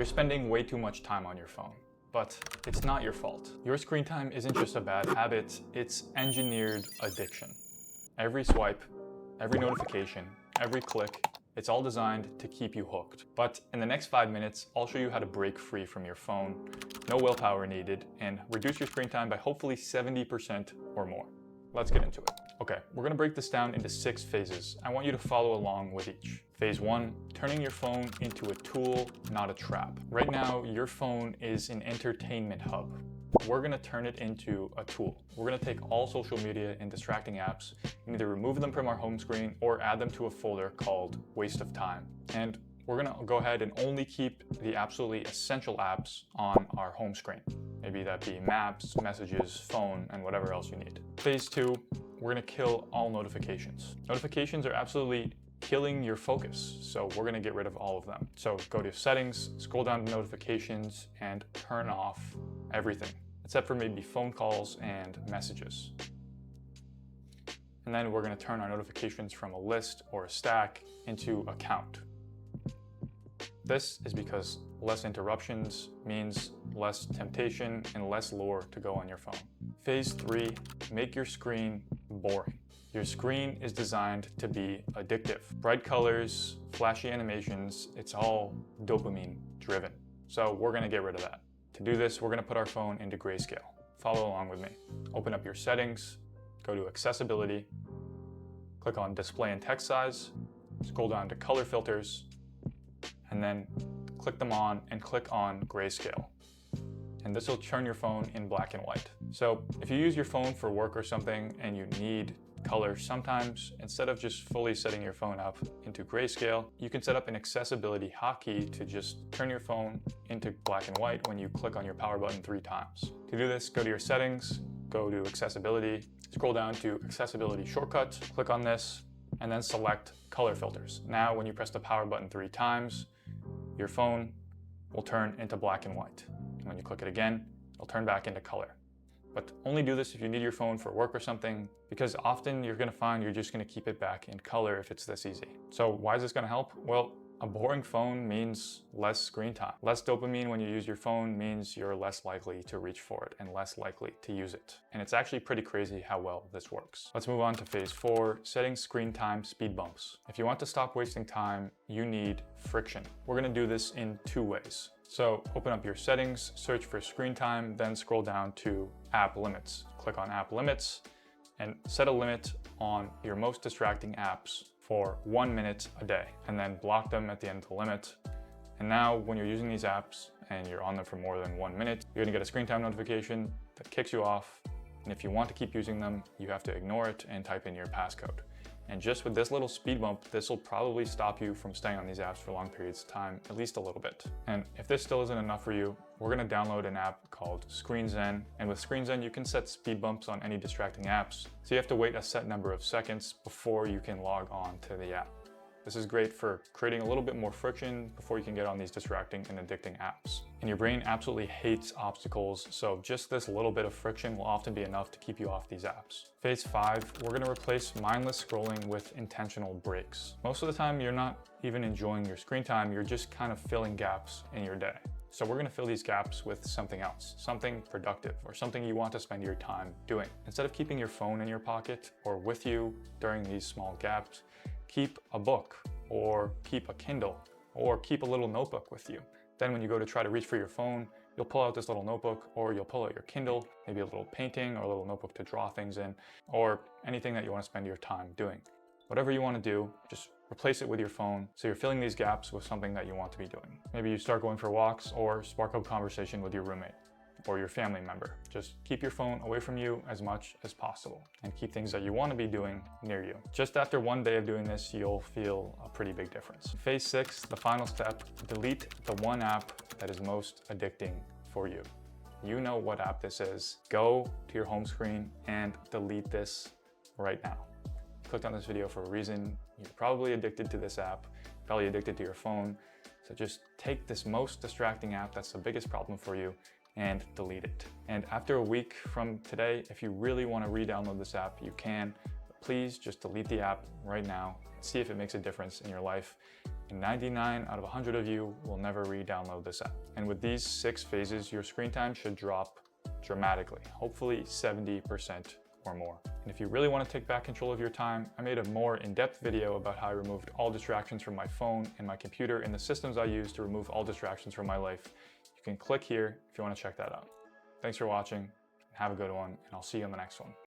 You're spending way too much time on your phone, but it's not your fault. Your screen time isn't just a bad habit, it's engineered addiction. Every swipe, every notification, every click, it's all designed to keep you hooked. But in the next 5 minutes, I'll show you how to break free from your phone, no willpower needed, and reduce your screen time by hopefully 70% or more. Let's get into it. Okay, we're gonna break this down into 6 phases. I want you to follow along with each. Phase 1, turning your phone into a tool, not a trap. Right now, your phone is an entertainment hub. We're gonna turn it into a tool. We're gonna take all social media and distracting apps and either remove them from our home screen or add them to a folder called waste of time. And we're gonna go ahead and only keep the absolutely essential apps on our home screen. Maybe that be maps, messages, phone, and whatever else you need. Phase 2, we're gonna kill all notifications. Notifications are absolutely killing your focus, so we're gonna get rid of all of them. So go to settings, scroll down to notifications, and turn off everything, except for maybe phone calls and messages. And then we're gonna turn our notifications from a list or a stack into a count. This is because less interruptions means less temptation and less lure to go on your phone. Phase 3, make your screen boring. Your screen is designed to be addictive. Bright colors, flashy animations, it's all dopamine driven. So we're gonna get rid of that. To do this, we're gonna put our phone into grayscale. Follow along with me. Open up your settings, go to accessibility, click on display and text size, scroll down to color filters, and then click them on and click on grayscale. And this will turn your phone in black and white. So if you use your phone for work or something and you need color sometimes, instead of just fully setting your phone up into grayscale, you can set up an accessibility hotkey to just turn your phone into black and white when you click on your power button 3 times. To do this, go to your settings, go to accessibility, scroll down to accessibility shortcut, click on this, and then select color filters. Now, when you press the power button 3 times, your phone will turn into black and white. And when you click it again, it'll turn back into color. But only do this if you need your phone for work or something, because often you're gonna find you're just gonna keep it back in color if it's this easy. So why is this gonna help? Well, a boring phone means less screen time. Less dopamine when you use your phone means you're less likely to reach for it and less likely to use it. And it's actually pretty crazy how well this works. Let's move on to phase 4, setting screen time speed bumps. If you want to stop wasting time, you need friction. We're gonna do this in 2 ways. So open up your settings, search for screen time, then scroll down to app limits. Click on app limits and set a limit on your most distracting apps for 1 minute a day, and then block them at the end of the limit. And now when you're using these apps and you're on them for more than 1 minute, you're gonna get a screen time notification that kicks you off. And if you want to keep using them, you have to ignore it and type in your passcode. And just with this little speed bump, this will probably stop you from staying on these apps for long periods of time, at least a little bit. And if this still isn't enough for you, we're gonna download an app called ScreenZen. And with ScreenZen, you can set speed bumps on any distracting apps. So you have to wait a set number of seconds before you can log on to the app. This is great for creating a little bit more friction before you can get on these distracting and addicting apps. And your brain absolutely hates obstacles, so just this little bit of friction will often be enough to keep you off these apps. Phase 5, we're gonna replace mindless scrolling with intentional breaks. Most of the time, you're not even enjoying your screen time, you're just kind of filling gaps in your day. So we're gonna fill these gaps with something else, something productive, or something you want to spend your time doing. Instead of keeping your phone in your pocket or with you during these small gaps, keep a book, or keep a Kindle, or keep a little notebook with you. Then when you go to try to reach for your phone, you'll pull out this little notebook, or you'll pull out your Kindle, maybe a little painting or a little notebook to draw things in, or anything that you want to spend your time doing. Whatever you want to do, just replace it with your phone so you're filling these gaps with something that you want to be doing. Maybe you start going for walks or spark up conversation with your roommate or your family member. Just keep your phone away from you as much as possible and keep things that you want to be doing near you. Just after 1 day of doing this, you'll feel a pretty big difference. Phase 6, the final step, delete the one app that is most addicting for you. You know what app this is. Go to your home screen and delete this right now. You clicked on this video for a reason. You're probably addicted to this app, probably addicted to your phone. So just take this most distracting app that's the biggest problem for you and delete it. And after a week from today, if you really want to re-download this app, you can. But please just delete the app right now and see if it makes a difference in your life. and 99 out of 100 of you will never re-download this app. And with these 6 phases, your screen time should drop dramatically, hopefully 70% or more. And if you really want to take back control of your time, I made a more in-depth video about how I removed all distractions from my phone and my computer and the systems I use to remove all distractions from my life. You can click here if you want to check that out. Thanks for watching, and have a good one, and I'll see you on the next one.